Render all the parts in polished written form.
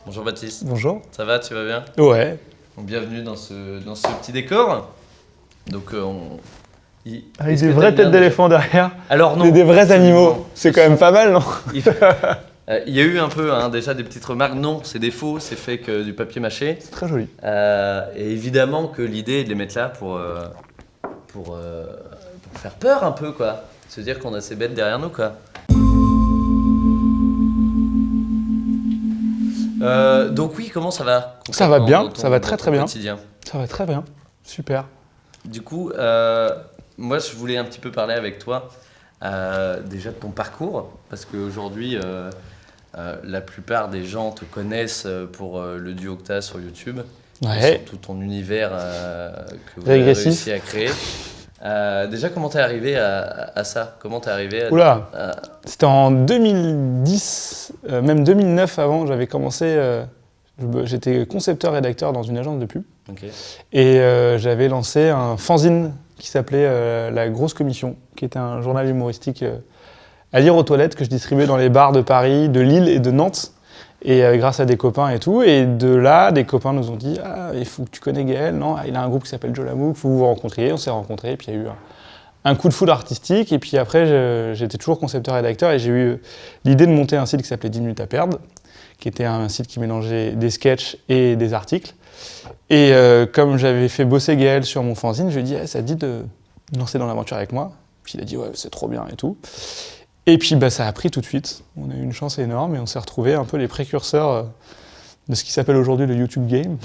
Bonjour Baptiste. Bonjour. Ça va, tu vas bien? Ouais. Donc, bienvenue dans ce petit décor. Donc Avec est-ce des que vraies t'aimes bien têtes d'éléphants derrière. Alors non. Des vrais absolument. animaux. C'est quand même pas mal, non? Il il y a eu un peu déjà des petites remarques. Non, c'est des faux, c'est fait que du papier mâché. C'est très joli. Et évidemment que l'idée est de les mettre là pour faire peur un peu, quoi. Se dire qu'on a ces bêtes derrière nous, quoi. Donc oui, comment ça va? Ça va bien, dans ton- ça va dans très ton très bien. quotidien. Ça va très bien. Super. Du coup, moi je voulais un petit peu parler avec toi déjà de ton parcours, parce qu'aujourd'hui la plupart des gens te connaissent pour le duo que tu as sur YouTube, et Ouais. surtout ton univers que vous avez Régressif. réussi à créer. Déjà, comment t'es arrivé à ça? Comment t'es arrivé Oula. à- C'était en 2010, même 2009 avant, j'avais commencé. J'étais concepteur-rédacteur dans une agence de pub. Ok. Et j'avais lancé un fanzine qui s'appelait La Grosse Commission, qui était un journal humoristique à lire aux toilettes que je distribuais dans les bars de Paris, de Lille et de Nantes. Et grâce à des copains et tout. Et de là, des copains nous ont dit « Ah, il faut que tu connais Gaël, non? Il a un groupe qui s'appelle Jolamouk, il faut que vous vous rencontriez. » On s'est rencontrés, et puis il y a eu un coup de foudre artistique. Et puis après, j'étais toujours concepteur-rédacteur et j'ai eu l'idée de monter un site qui s'appelait 10 minutes à perdre, qui était un site qui mélangeait des sketchs et des articles. Et comme j'avais fait bosser Gaël sur mon fanzine, je lui ai dit ça te dit de lancer dans l'aventure avec moi? Puis il a dit ouais, c'est trop bien et tout. Et puis ça a pris tout de suite. On a eu une chance énorme et on s'est retrouvés un peu les précurseurs de ce qui s'appelle aujourd'hui le YouTube Game.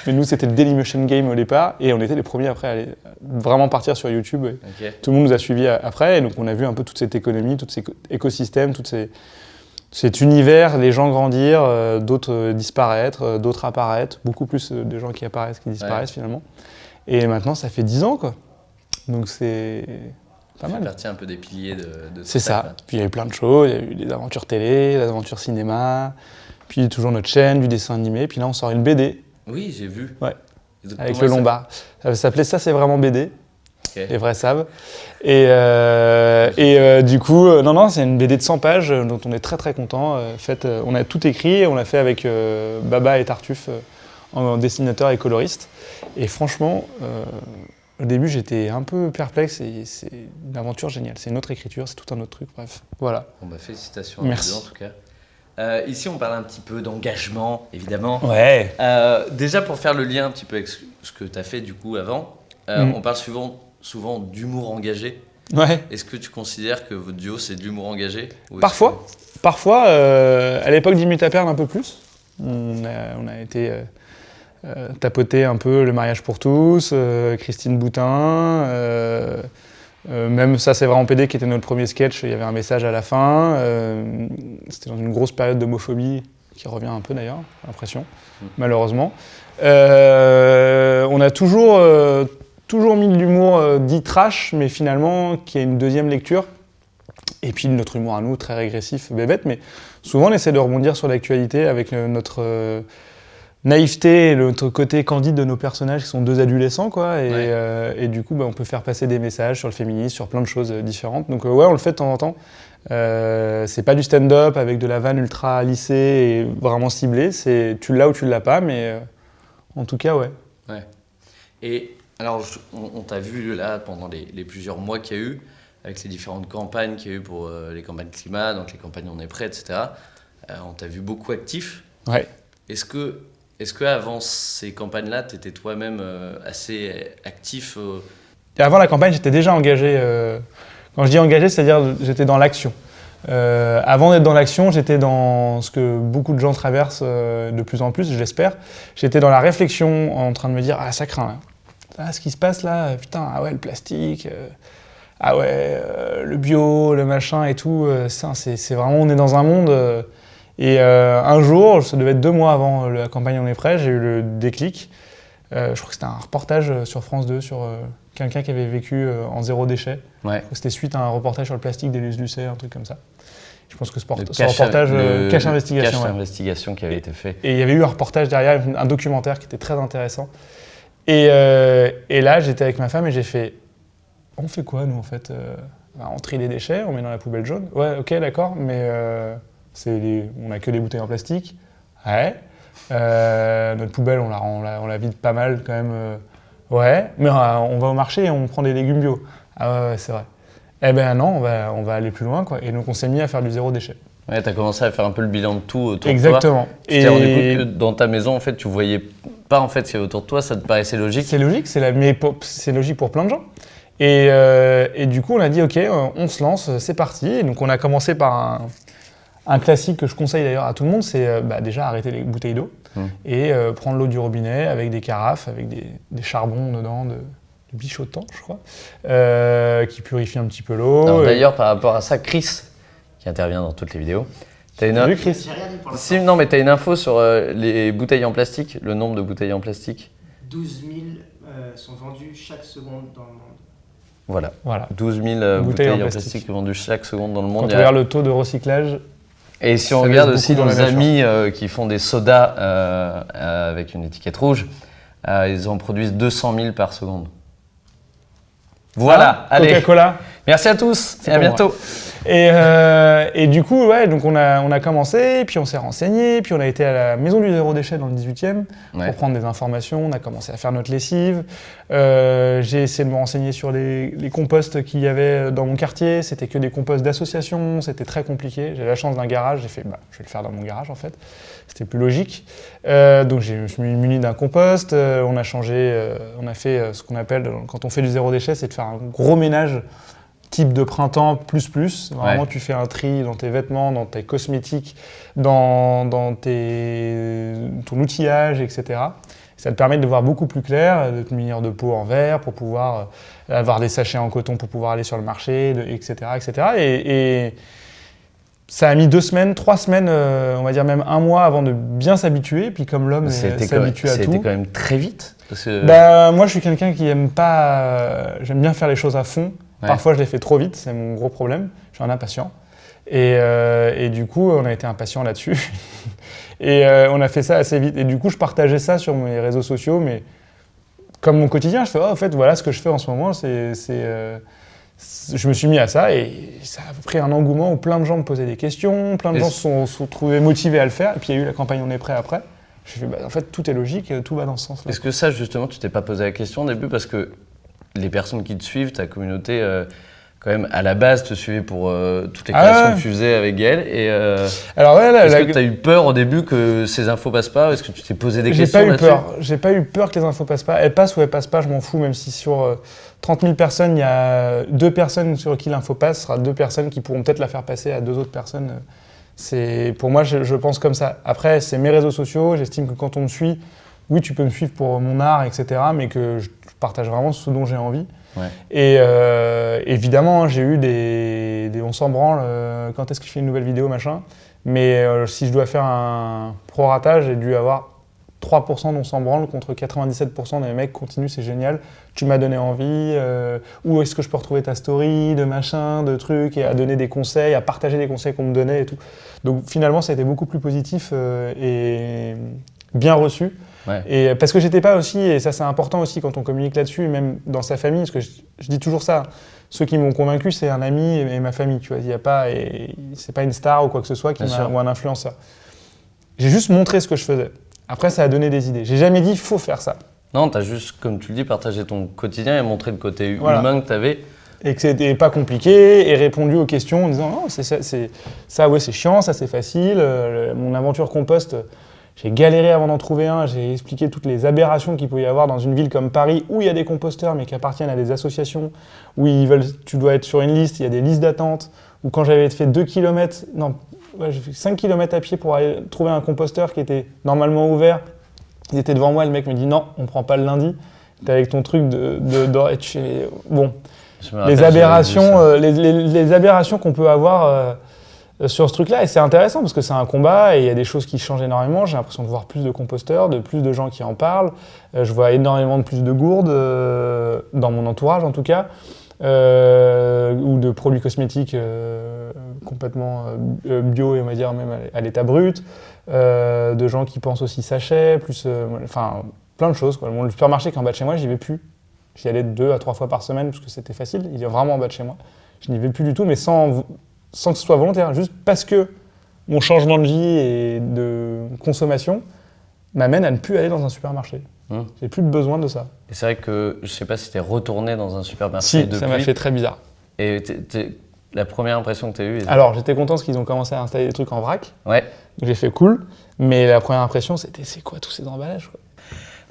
Mais nous, c'était le Dailymotion Game au départ et on était les premiers après à aller vraiment partir sur YouTube. Ok. Tout le monde nous a suivis après et donc on a vu un peu toute cette économie, tout cet écosystème, cet univers, les gens grandir, d'autres disparaître, d'autres apparaître, beaucoup plus de gens qui apparaissent qui disparaissent finalement. Et maintenant, ça fait 10 ans quoi. Donc c'est pas Ça fait mal. partie un peu des piliers de C'est tout ça. quoi. Puis il y a eu plein de choses, il y a eu des aventures télé, des aventures cinéma, puis toujours notre chaîne, du dessin animé, puis là on sort une BD Oui, j'ai vu. Ouais. Et donc, avec comment le ça- Lombard. Ça s'appelait Ça c'est vraiment BD. Ok. Les vrais savent. Et du coup, non, c'est une BD de 100 pages dont on est très très content. On a tout écrit et on l'a fait avec Baba et Tartuffe en dessinateur et coloriste. Et franchement, au début j'étais un peu perplexe et c'est une aventure géniale. C'est une autre écriture, c'est tout un autre truc, bref. Voilà. Bon bah félicitations à Merci. vous deux, en tout cas. Ici on parle un petit peu d'engagement, évidemment. Ouais. Déjà pour faire le lien un petit peu avec ce que tu as fait du coup avant, on parle souvent d'humour engagé. Ouais. Est-ce que tu considères que votre duo c'est de l'humour engagé? Ou est-ce Parfois. Parfois, à l'époque d'Imite à perdre un peu plus. On a été tapoter un peu Le mariage pour tous, Christine Boutin, même Ça c'est vraiment PD qui était notre premier sketch, il y avait un message à la fin. C'était dans une grosse période d'homophobie qui revient un peu d'ailleurs, j'ai l'impression, malheureusement. On a toujours mis de l'humour dit trash, mais finalement qui a une deuxième lecture. Et puis notre humour à nous, très régressif, bébête, mais souvent on essaie de rebondir sur l'actualité avec notre naïveté et notre côté candide de nos personnages qui sont deux adolescents, quoi. Et du coup, on peut faire passer des messages sur le féminisme, sur plein de choses différentes. Donc ouais, on le fait de temps en temps. C'est pas du stand-up avec de la vanne ultra lissée et vraiment ciblée. C'est tu l'as ou tu l'as pas, mais en tout cas, ouais. Ouais. Et alors, on t'a vu là pendant les plusieurs mois qu'il y a eu, avec les différentes campagnes qu'il y a eu pour les campagnes climat, donc les campagnes On est prêt, etc. On t'a vu beaucoup actif. Ouais. Est-ce que avant ces campagnes-là, tu étais toi-même assez actif Et avant la campagne, j'étais déjà engagé. Quand je dis engagé, c'est-à-dire j'étais dans l'action. Avant d'être dans l'action, j'étais dans ce que beaucoup de gens traversent de plus en plus, je l'espère. J'étais dans la réflexion, en train de me dire « Ah, ça craint. Ah, ce qui se passe là, putain, ah ouais, le plastique, ah ouais, le bio, le machin et tout. C'est vraiment, on est dans un monde... Et un jour, ça devait être 2 mois avant la campagne On est prêt, j'ai eu le déclic. Je crois que c'était un reportage sur France 2 sur quelqu'un qui avait vécu en zéro déchet. Ouais. Je crois que c'était suite à un reportage sur le plastique d'Élise Lucet, un truc comme ça. Je pense que ce Le reportage, Cache Investigation. Cache Ouais. Investigation qui avait été fait. Et il y avait eu un reportage derrière, un documentaire qui était très intéressant. Et là, j'étais avec ma femme et j'ai fait « On fait quoi, nous, en fait On trie les déchets, on met dans la poubelle jaune. Ouais, ok, d'accord, mais on n'a que des bouteilles en plastique. Ouais. Notre poubelle, on la vide pas mal quand même. Ouais. Mais on va au marché et on prend des légumes bio. Ah ouais, c'est vrai. Eh ben non, on va aller plus loin, quoi. Et donc on s'est mis à faire du zéro déchet. Ouais, t'as commencé à faire un peu le bilan de tout autour de toi. Exactement. Tu t'es rendu compte que dans ta maison, en fait, tu voyais pas en fait ce qu'il y avait autour de toi, ça te paraissait logique. C'est logique, c'est logique pour plein de gens. Et du coup, on a dit, ok, on se lance, c'est parti. Et donc on a commencé par un classique que je conseille d'ailleurs à tout le monde, c'est déjà arrêter les bouteilles d'eau et prendre l'eau du robinet avec des carafes, avec des charbons dedans, de bichotant, je crois, qui purifie un petit peu l'eau. D'ailleurs, par rapport à ça, Chris, qui intervient dans toutes les vidéos, Salut Chris. J'ai rien dit pour l'instant. Non, mais t'as une info sur les bouteilles en plastique, le nombre de bouteilles en plastique. 12 000 sont vendus chaque seconde dans le monde. Voilà. 12 000 bouteilles en plastique vendues chaque seconde dans le monde. Quand on regarde le taux de recyclage. Et si on regarde aussi nos amis qui font des sodas avec une étiquette rouge, ils en produisent 200 000 par seconde. Voilà, allez. Coca-Cola. Merci à tous et à bientôt. Et du coup, ouais, donc on a commencé, puis on s'est renseigné, puis on a été à la maison du zéro déchet dans le 18e pour prendre des informations. On a commencé à faire notre lessive. J'ai essayé de me renseigner sur les composts qu'il y avait dans mon quartier. C'était que des composts d'association, c'était très compliqué. J'ai la chance d'un garage, j'ai fait, je vais le faire dans mon garage en fait. C'était plus logique. Donc je me suis muni d'un compost. On a fait ce qu'on appelle, quand on fait du zéro déchet, c'est de faire un gros ménage type de printemps plus. Vraiment, tu fais un tri dans tes vêtements, dans tes cosmétiques, dans ton outillage, etc. Ça te permet de voir beaucoup plus clair, de te munir de pots en verre pour pouvoir avoir des sachets en coton pour pouvoir aller sur le marché, etc. Et ça a mis 2 semaines, 3 semaines, on va dire même 1 mois avant de bien s'habituer. Puis comme l'homme s'habitue à tout. C'était quand même très vite. Parce que... moi, je suis quelqu'un qui aime pas... j'aime bien faire les choses à fond. Ouais. Parfois, je les fais trop vite, c'est mon gros problème. Je suis un impatient. Et du coup, on a été impatient là-dessus. Et on a fait ça assez vite. Et du coup, je partageais ça sur mes réseaux sociaux, mais comme mon quotidien, je fais en fait, voilà ce que je fais en ce moment. Je me suis mis à ça et ça a pris un engouement où plein de gens me posaient des questions, plein de gens se sont trouvés motivés à le faire. Et puis, il y a eu la campagne On est prêt après. Je me suis dit, en fait, tout est logique, tout va dans ce sens-là. Est-ce que ça, justement, tu t'es pas posé la question au début parce que les personnes qui te suivent, ta communauté, quand même, à la base, te suivait pour toutes les créations que tu faisais avec Gaël. Est-ce que tu as eu peur au début que ces infos passent pas? Est-ce que tu t'es posé des questions là-dessus? J'ai pas eu peur que les infos passent pas. Elles passent ou elles passent pas, je m'en fous, même si sur 30 000 personnes, il y a 2 personnes sur qui l'info passe, ce sera 2 personnes qui pourront peut-être la faire passer à 2 autres personnes. Pour moi, je pense comme ça. Après, c'est mes réseaux sociaux, j'estime que quand on me suit, oui, tu peux me suivre pour mon art, etc., mais que je partage vraiment ce dont j'ai envie. Ouais. Et évidemment, j'ai eu des on s'en branle, quand est-ce que je fais une nouvelle vidéo, machin. Mais si je dois faire un prorata, j'ai dû avoir 3% d'on s'en branle contre 97% des mecs continuent, c'est génial. Tu m'as donné envie. Où est-ce que je peux retrouver ta story, de machin, de trucs, et à donner des conseils, à partager des conseils qu'on me donnait et tout. Donc finalement, ça a été beaucoup plus positif et bien reçu. Ouais. Et parce que j'étais pas aussi, et ça c'est important aussi quand on communique là-dessus, même dans sa famille, parce que je dis toujours ça, ceux qui m'ont convaincu c'est un ami et ma famille, tu vois, il y a pas, et c'est pas une star ou quoi que ce soit ou un influenceur. J'ai juste montré ce que je faisais. Après ça a donné des idées. J'ai jamais dit faut faire ça. Non, t'as juste, comme tu le dis, partagé ton quotidien et montré le côté humain que t'avais. Et que c'était pas compliqué, et répondu aux questions en disant non, ça ouais c'est chiant, ça c'est facile, mon aventure compost. J'ai galéré avant d'en trouver un, j'ai expliqué toutes les aberrations qu'il peut y avoir dans une ville comme Paris où il y a des composteurs mais qui appartiennent à des associations, où tu dois être sur une liste, il y a des listes d'attente, où quand j'avais fait 2 km, j'ai fait 5 km à pied pour aller trouver un composteur qui était normalement ouvert. Il était devant moi, le mec me dit non, on prend pas le lundi, t'es avec ton truc bon, les aberrations, les aberrations qu'on peut avoir sur ce truc-là, et c'est intéressant parce que c'est un combat et il y a des choses qui changent énormément. J'ai l'impression de voir plus de composteurs, de plus de gens qui en parlent. Je vois énormément de plus de gourdes, dans mon entourage en tout cas, ou de produits cosmétiques complètement bio et on va dire même à l'état brut, de gens qui pensent aussi sachets, plein de choses, quoi. Le supermarché qui est en bas de chez moi, j'y vais plus. J'y allais 2 à 3 fois par semaine parce que c'était facile, il est vraiment en bas de chez moi. Je n'y vais plus du tout, mais sans que ce soit volontaire, juste parce que mon changement de vie et de consommation m'amène à ne plus aller dans un supermarché. J'ai plus besoin de ça. Et c'est vrai que je sais pas si t'es retourné dans un supermarché depuis. Si, ça m'a fait très bizarre. Et la première impression que t'as eue. Alors j'étais content parce qu'ils ont commencé à installer des trucs en vrac. Ouais. Donc j'ai fait cool. Mais la première impression, c'était c'est quoi tous ces emballages quoi.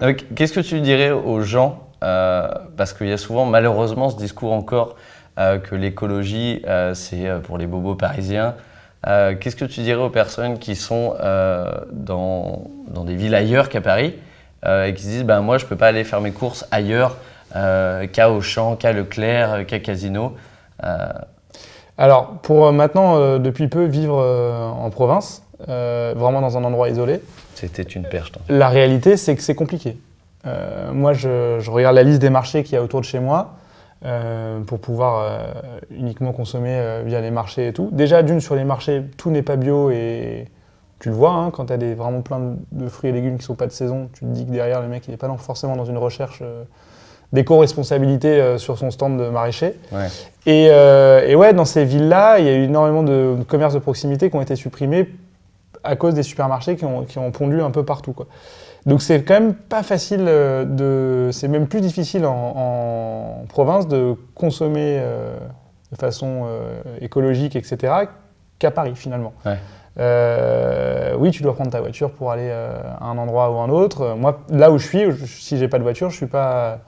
Donc, qu'est-ce que tu dirais aux gens parce qu'il y a souvent malheureusement ce discours encore que l'écologie c'est pour les bobos parisiens. Qu'est-ce que tu dirais aux personnes qui sont dans des villes ailleurs qu'à Paris et qui se disent moi je peux pas aller faire mes courses ailleurs qu'à Auchan, qu'à Leclerc, qu'à Casino. Alors pour maintenant depuis peu vivre en province, vraiment dans un endroit isolé. C'était une perche. La réalité c'est que c'est compliqué. Moi je regarde la liste des marchés qu'il y a autour de chez moi. Pour pouvoir uniquement consommer via les marchés et tout. Déjà, sur les marchés, tout n'est pas bio et tu le vois, hein, quand tu as vraiment plein de fruits et légumes qui ne sont pas de saison, tu te dis que derrière, le mec, il n'est pas forcément dans une recherche d'éco-responsabilité sur son stand de maraîcher. Ouais. Et ouais, dans ces villes-là, il y a eu énormément de commerces de proximité qui ont été supprimés à cause des supermarchés qui ont pondu un peu partout, quoi. Donc c'est quand même pas facile c'est même plus difficile en province de consommer de façon écologique, etc., qu'à Paris finalement. Ouais. Oui, tu dois prendre ta voiture pour aller à un endroit ou un autre. Moi, là où je suis, si j'ai pas de voiture, je suis pas.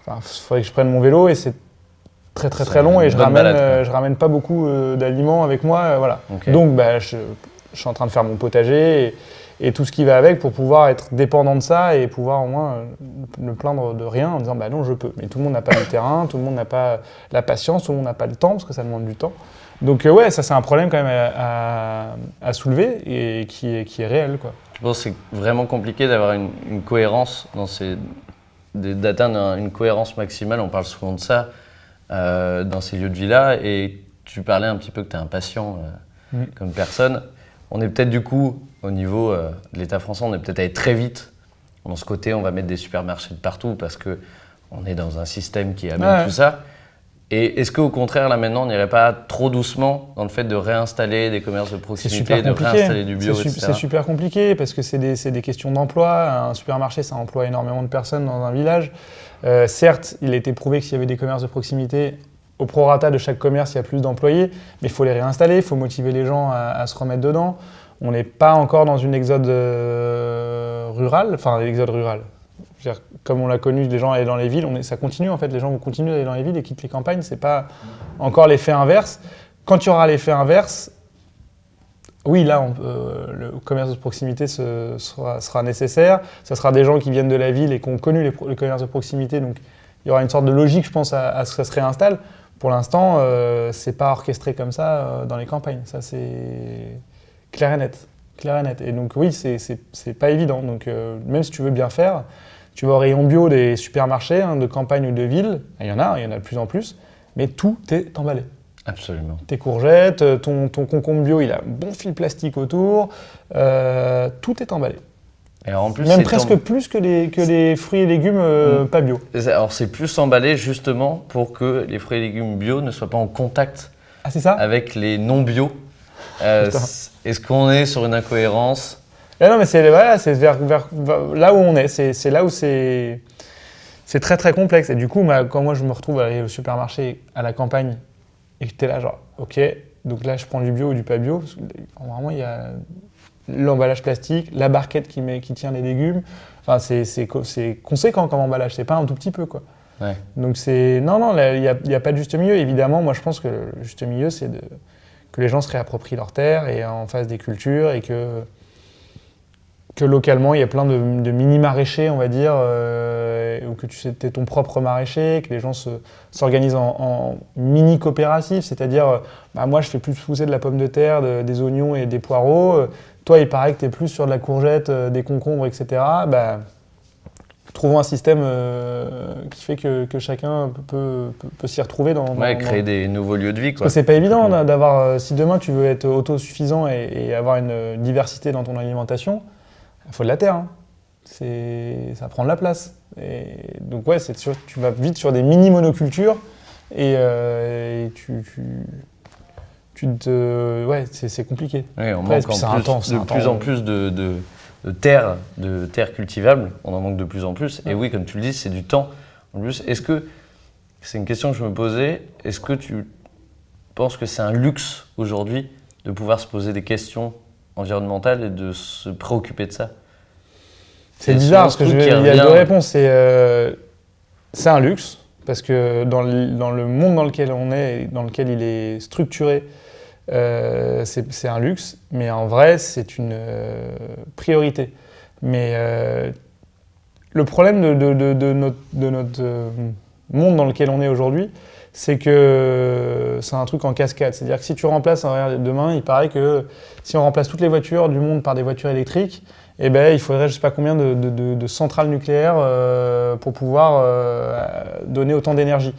Enfin, il faudrait que je prenne mon vélo et c'est très long et je ramène pas beaucoup d'aliments avec moi, voilà. Okay. Donc je suis en train de faire mon potager. Et tout ce qui va avec pour pouvoir être dépendant de ça et pouvoir au moins me plaindre de rien en disant non je peux. Mais tout le monde n'a pas le terrain, tout le monde n'a pas la patience, tout le monde n'a pas le temps parce que ça demande du temps. Donc ouais, ça c'est un problème quand même à soulever et qui est réel, quoi. Je pense que c'est vraiment compliqué d'avoir une cohérence d'atteindre une cohérence maximale, on parle souvent de ça dans ces lieux de vie-là et tu parlais un petit peu que tu es impatient comme personne. On est peut-être du coup, au niveau de l'État français, on est peut-être allé très vite. Dans ce côté, on va mettre des supermarchés de partout parce qu'on est dans un système qui amène tout ça. Et est-ce qu'au contraire, là maintenant, on n'irait pas trop doucement dans le fait de réinstaller des commerces de proximité, de réinstaller du bio, etc. C'est super compliqué parce que c'est des questions d'emploi. Un supermarché, ça emploie énormément de personnes dans un village. Certes, il a été prouvé que s'il y avait des commerces de proximité, au prorata de chaque commerce, il y a plus d'employés, mais il faut les réinstaller, il faut motiver les gens à se remettre dedans. On n'est pas encore dans une exode rural, enfin l'exode rural. Je veux dire, comme on l'a connu, les gens allaient dans les villes, ça continue en fait, les gens vont continuer d'aller dans les villes et quittent les campagnes, c'est pas encore l'effet inverse. Quand il y aura l'effet inverse, oui, là, le commerce de proximité sera nécessaire, ça sera des gens qui viennent de la ville et qui ont connu les commerces de proximité, donc il y aura une sorte de logique, je pense, à ce que ça se réinstalle. Pour l'instant, c'est pas orchestré comme ça dans les campagnes. Ça, c'est clair et net. Et donc oui, c'est pas évident. Donc même si tu veux bien faire, tu vas au rayon bio des supermarchés, de campagne ou de ville. Il y en a de plus en plus, mais tout est emballé. Absolument. Tes courgettes, ton concombre bio, il a un bon fil plastique autour. Tout est emballé. Et en plus, même presque plus que les fruits et légumes pas bio. Alors c'est plus emballé justement pour que les fruits et légumes bio ne soient pas en contact c'est ça avec les non bio. Est-ce qu'on est sur une incohérence ? Non, mais c'est vers là où on est. C'est là où c'est très complexe. Et du coup, quand moi je me retrouve à aller au supermarché à la campagne et que t'es là genre ok, donc là je prends du bio ou du pas bio, parce que vraiment il y a l'emballage plastique, la barquette qui tient les légumes. Enfin, c'est conséquent comme emballage, c'est pas un tout petit peu, quoi. Ouais. Donc il n'y a pas de juste milieu. Évidemment, moi je pense que le juste milieu, c'est que les gens se réapproprient leurs terres et en fassent des cultures et que localement il y a plein de mini-maraîchers, on va dire, ou que tu es ton propre maraîcher, que les gens s'organisent en mini-coopératifs, c'est-à-dire moi je fais plus pousser de la pomme de terre, des oignons et des poireaux, toi il paraît que tu es plus sur de la courgette, des concombres, etc. Trouvons un système qui fait que chacun peut s'y retrouver créer des nouveaux lieux de vie, quoi. Parce que c'est pas évident d'avoir, si demain tu veux être autosuffisant et avoir une diversité dans ton alimentation, il faut de la terre, hein. Ça prend de la place. Et donc ouais, tu vas vite sur des mini monocultures et tu c'est compliqué. Oui, on Après, manque puis c'est un temps, c'est de un plus temps. en plus de terres cultivables. On en manque de plus en plus. Et oui, comme tu le dis, c'est du temps. En plus, c'est une question que je me posais, est-ce que tu penses que c'est un luxe aujourd'hui de pouvoir se poser des questions environnementales et de se préoccuper de ça? C'est bizarre parce qu'il y a deux réponses. C'est un luxe, parce que dans le monde dans lequel on est, et dans lequel il est structuré, c'est un luxe, mais en vrai, c'est une priorité. Mais le problème de notre monde dans lequel on est aujourd'hui, c'est que c'est un truc en cascade. C'est-à-dire que si tu remplaces, demain, il paraît que si on remplace toutes les voitures du monde par des voitures électriques, eh ben, il faudrait je ne sais pas combien de centrales nucléaires pour pouvoir donner autant d'énergie.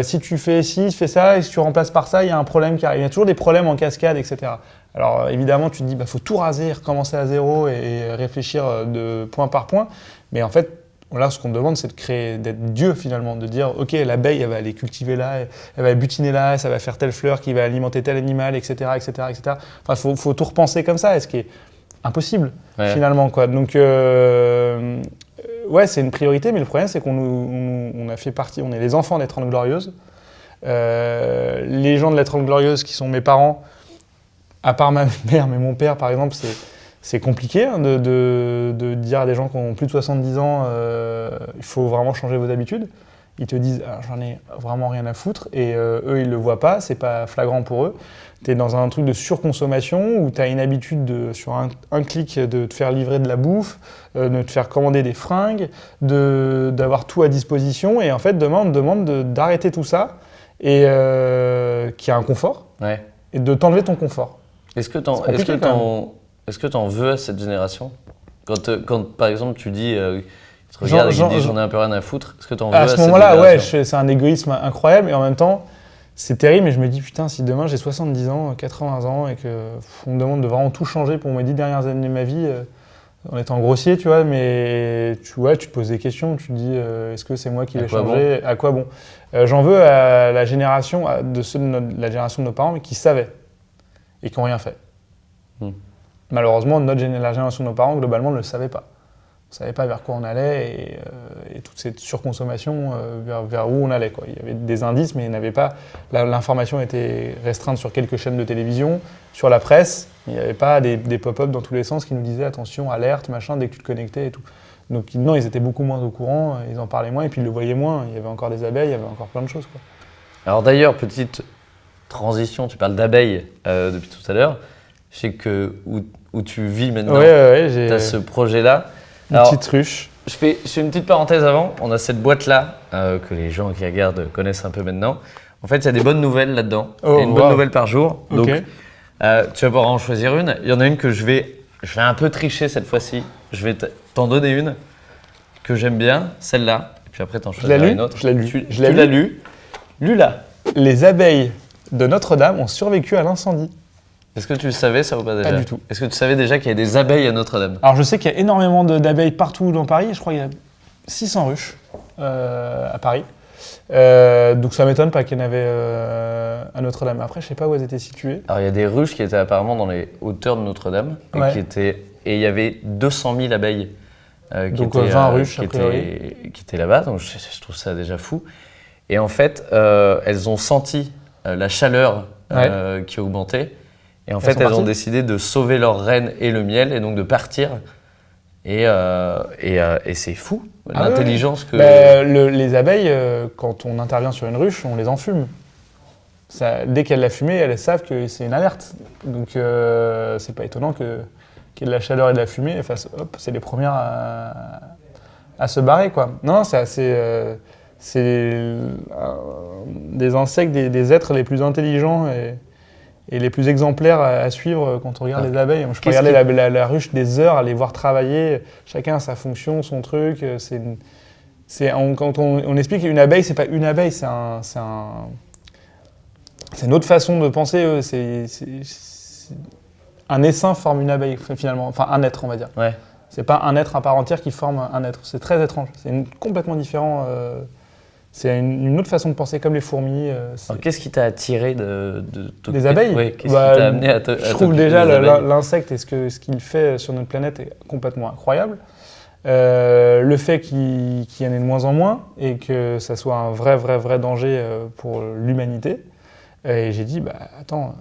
Si tu fais ci, tu fais ça, et si tu remplaces par ça, il y a un problème qui arrive. Il y a toujours des problèmes en cascade, etc. Alors évidemment, tu te dis, faut tout raser, recommencer à zéro et réfléchir de point par point. Mais en fait, là, ce qu'on demande, c'est d'être Dieu finalement, de dire, ok, l'abeille, elle va aller cultiver là, elle va butiner là, ça va faire telle fleur qui va alimenter tel animal, etc., etc., etc. Enfin, faut tout repenser comme ça, ce qui est impossible finalement, quoi. Donc, c'est une priorité, mais le problème, c'est qu'on a fait partie, on est les enfants des 30 Glorieuses. Les gens de la 30 Glorieuses qui sont mes parents, à part ma mère, mais mon père, par exemple, c'est compliqué de dire à des gens qui ont plus de 70 ans, il faut vraiment changer vos habitudes. Ils te disent, j'en ai vraiment rien à foutre, et eux, ils le voient pas, c'est pas flagrant pour eux. Tu es dans un truc de surconsommation où tu as une habitude sur un clic de te faire livrer de la bouffe, de te faire commander des fringues, d'avoir tout à disposition. Et en fait, demain, on te demande d'arrêter tout ça et qu'il y a un confort et de t'enlever ton confort. Est-ce que t'en veux à cette génération quand par exemple, tu dis... Tu te regardes et tu dis j'en ai un peu rien à foutre. Est-ce que t'en veux à cette génération? À ce moment-là, c'est un égoïsme incroyable et en même temps, c'est terrible, mais je me dis, putain, si demain j'ai 70 ans, 80 ans et qu'on me demande de vraiment tout changer pour mes 10 dernières années de ma vie, en étant grossier, tu vois, mais tu te poses des questions, tu te dis, est-ce que c'est moi qui vais changer? À quoi bon? J'en veux à la génération, la génération de nos parents, mais qui savaient et qui n'ont rien fait. Malheureusement, la génération de nos parents, globalement, ne le savait pas. On ne savait pas vers quoi on allait et toute cette surconsommation vers où on allait, quoi. Il y avait des indices, mais il n'avait pas. L'information était restreinte sur quelques chaînes de télévision, sur la presse. Il n'y avait pas des pop-up dans tous les sens qui nous disaient attention, alerte, machin, dès que tu te connectais et tout. Donc non, ils étaient beaucoup moins au courant, ils en parlaient moins et puis ils le voyaient moins. Il y avait encore des abeilles, il y avait encore plein de choses, quoi. Alors d'ailleurs, petite transition, tu parles d'abeilles depuis tout à l'heure. Je sais que où tu vis maintenant, tu as ce projet-là. Alors, petite ruche. Je fais une petite parenthèse avant. On a cette boîte-là que les gens qui regardent connaissent un peu maintenant. En fait, il y a des bonnes nouvelles là-dedans. Il y a une bonne nouvelle par jour. Donc, tu vas pouvoir en choisir une. Il y en a une que je vais un peu tricher cette fois-ci. Je vais t'en donner une que j'aime bien, celle-là. Et puis après, t'en choisiras une autre. Je l'ai lu. Tu l'as lu. Lu-la. Les abeilles de Notre-Dame ont survécu à l'incendie. Est-ce que tu le savais, ça ou pas déjà? Pas du tout. Est-ce que tu savais déjà qu'il y a des abeilles à Notre-Dame? Alors je sais qu'il y a énormément d'abeilles partout dans Paris. Je crois qu'il y a 600 ruches à Paris. Donc ça m'étonne pas qu'il y en avait à Notre-Dame. Après, je sais pas où elles étaient situées. Alors il y a des ruches qui étaient apparemment dans les hauteurs de Notre-Dame et il y avait 200 000 abeilles qui donc 20 ruches qui étaient là-bas. Donc je trouve ça déjà fou. Et en fait, elles ont senti la chaleur qui augmentait. Et en fait, elles ont décidé de sauver leur reine et le miel et donc de partir. Et c'est fou, l'intelligence que... les abeilles, quand on intervient sur une ruche, on les enfume. Dès qu'elles la fumée, elles savent que c'est une alerte. Donc c'est pas étonnant qu'il y ait de la chaleur et de la fumée. C'est les premières à se barrer, quoi. Non, c'est assez... c'est des insectes, des êtres les plus intelligents et les plus exemplaires à suivre quand on regarde les abeilles. Je peux regarder la ruche des heures, aller voir travailler. Chacun a sa fonction, son truc. Quand on explique qu'une abeille, c'est pas une abeille, c'est une autre façon de penser. Un essaim forme une abeille, finalement. Enfin, un être, on va dire. Ouais. C'est pas un être à part entière qui forme un être. C'est très étrange. C'est complètement différent. C'est une autre façon de penser, comme les fourmis. Alors, qu'est-ce qui t'a attiré de t'occuper des abeilles? Oui, qu'est-ce qui t'a amené à Je trouve t'occuper déjà des abeilles? l'insecte et ce qu'il fait sur notre planète est complètement incroyable. Le fait qu'il y en ait de moins en moins et que ça soit un vrai danger pour l'humanité. Et j'ai dit, attends,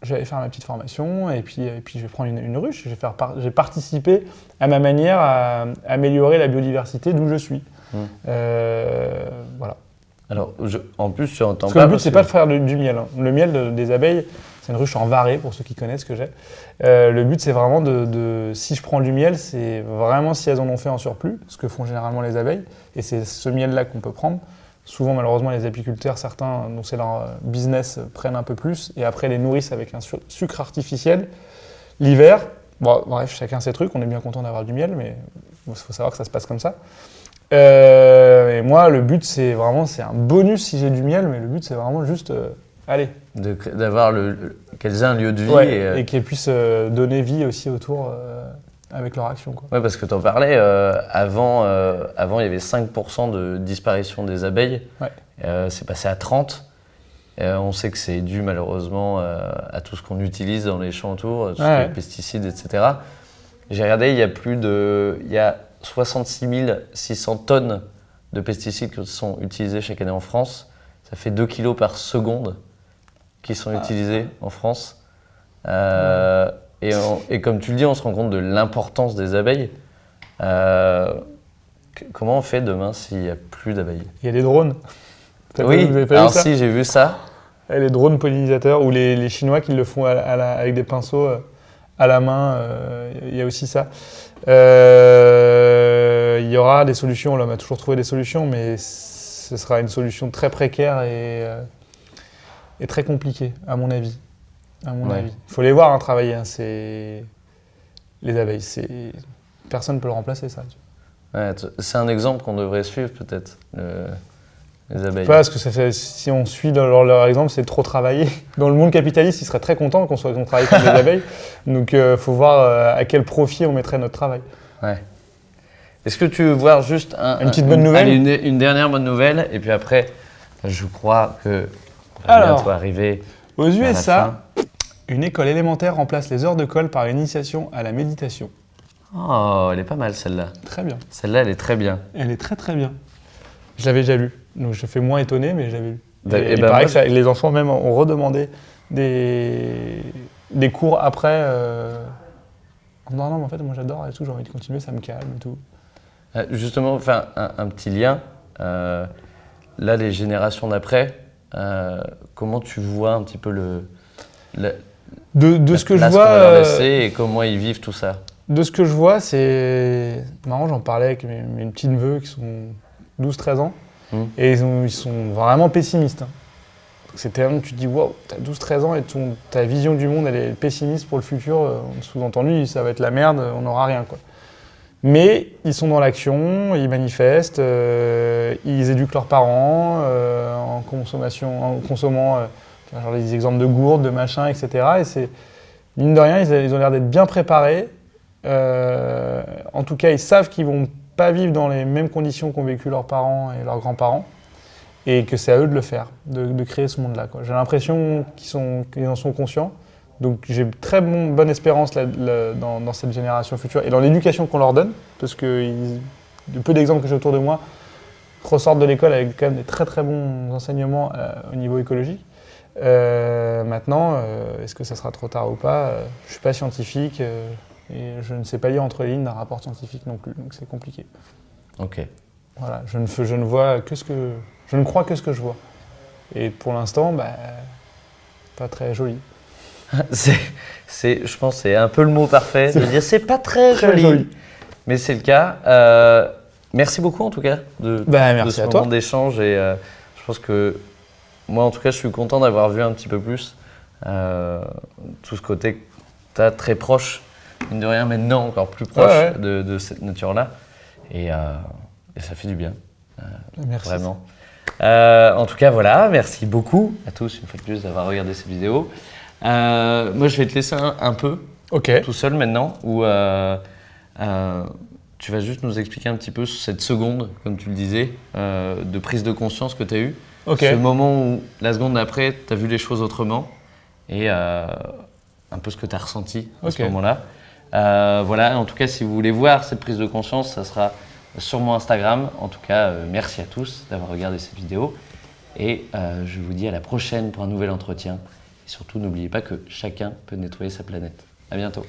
je vais aller faire ma petite formation et puis je vais prendre une ruche. J'ai participé à ma manière à améliorer la biodiversité d'où je suis. Voilà. Alors, en plus, tu entends Parce que le but, c'est pas de faire du miel. Hein. Le miel des abeilles, c'est une ruche en varech, pour ceux qui connaissent ce que j'ai. Le but, c'est vraiment si je prends du miel, c'est vraiment si elles en ont fait en surplus, ce que font généralement les abeilles. Et c'est ce miel-là qu'on peut prendre. Souvent, malheureusement, les apiculteurs, certains, dont c'est leur business, prennent un peu plus et après les nourrissent avec un sucre artificiel. L'hiver, bon, bref, chacun ses trucs. On est bien content d'avoir du miel, mais il faut savoir que ça se passe comme ça. Et moi, le but, c'est un bonus si j'ai du miel, mais le but, c'est vraiment juste, allez. D'avoir qu'elles aient un lieu de vie. Ouais, et qu'elles puissent donner vie aussi autour avec leur action. Quoi. Ouais, parce que tu en parlais, avant, il y avait 5% de disparition des abeilles. Ouais. C'est passé à 30%. On sait que c'est dû malheureusement à tout ce qu'on utilise dans les champs autour, tout ce qui est pesticides, etc. J'ai regardé, il y a 66 600 tonnes de pesticides qui sont utilisés chaque année en France. Ça fait 2 kilos par seconde qui sont utilisés en France. Et comme tu le dis, on se rend compte de l'importance des abeilles. Comment on fait demain s'il n'y a plus d'abeilles? Il y a des drones. Oui, alors si, j'ai vu ça. Et les drones pollinisateurs, ou les Chinois qui le font avec des pinceaux à la main, il y a aussi ça. Il y aura des solutions, l'homme a toujours trouvé des solutions, mais ce sera une solution très précaire et très compliquée, à mon avis. Il faut les voir travailler, hein, les abeilles. Personne ne peut le remplacer, ça. Ouais, c'est un exemple qu'on devrait suivre, peut-être, les abeilles. Parce que si on suit leur exemple, c'est trop travailler. Dans le monde capitaliste, ils seraient très contents qu'on travaille comme des abeilles. Donc, il faut voir à quel profit on mettrait notre travail. Ouais. Est-ce que tu veux voir juste une petite bonne nouvelle? Une dernière bonne nouvelle, et puis après, je crois que va bientôt arriver. Aux USA, une école élémentaire remplace les heures de colle par une initiation à la méditation. Oh, elle est pas mal celle-là. Très bien. Celle-là, elle est très bien. Elle est très bien. Je l'avais déjà lu, donc je fais moins étonné, mais je l'avais lu. Il paraît que les enfants même ont redemandé des cours après. Non, mais en fait, moi j'adore et tout, j'ai envie de continuer, ça me calme et tout. Justement, enfin, un petit lien. Là, les générations d'après, comment tu vois un petit peu de ce que je vois, qu'on va leur laisser et comment ils vivent tout ça? De ce que je vois, c'est marrant, j'en parlais avec mes petits-neveux qui sont 12-13 ans, et ils sont vraiment pessimistes. Hein. Tu te dis, waouh, t'as 12-13 ans et ta vision du monde, elle est pessimiste pour le futur. Sous-entendu, ça va être la merde, on n'aura rien, quoi. Mais ils sont dans l'action, ils manifestent, ils éduquent leurs parents en consommant genre des exemples de gourdes, de machins, etc. Et c'est, mine de rien, ils ont l'air d'être bien préparés. En tout cas, ils savent qu'ils vont pas vivre dans les mêmes conditions qu'ont vécu leurs parents et leurs grands-parents, et que c'est à eux de le faire, de créer ce monde-là, quoi. J'ai l'impression qu'ils en sont conscients. Donc j'ai très bonne espérance dans cette génération future et dans l'éducation qu'on leur donne, parce que de peu d'exemples que j'ai autour de moi ressortent de l'école avec quand même des très très bons enseignements au niveau écologique. Maintenant, est-ce que ça sera trop tard ou pas? Je ne suis pas scientifique et je ne sais pas lire entre les lignes d'un rapport scientifique non plus, donc c'est compliqué. Ok. Voilà, je ne vois que je ne crois que ce que je vois. Et pour l'instant, pas très joli. Je pense que c'est un peu le mot parfait de dire c'est pas très joli. Mais c'est le cas. Merci beaucoup en tout cas de ce moment d'échange, et je pense que moi en tout cas je suis content d'avoir vu un petit peu plus tout ce côté que tu as très proche, mine de rien, maintenant encore plus proche de cette nature-là, et ça fait du bien. Merci. Vraiment. En tout cas voilà, merci beaucoup à tous une fois de plus d'avoir regardé cette vidéo. Moi, je vais te laisser un peu tout seul maintenant, où tu vas juste nous expliquer un petit peu cette seconde, comme tu le disais, de prise de conscience que tu as eue. Ok. Ce moment où, la seconde d'après, tu as vu les choses autrement et un peu ce que tu as ressenti à ce moment-là. Voilà, en tout cas, si vous voulez voir cette prise de conscience, ça sera sur mon Instagram. En tout cas, merci à tous d'avoir regardé cette vidéo. Et je vous dis à la prochaine pour un nouvel entretien. Et surtout, n'oubliez pas que chacun peut nettoyer sa planète. À bientôt.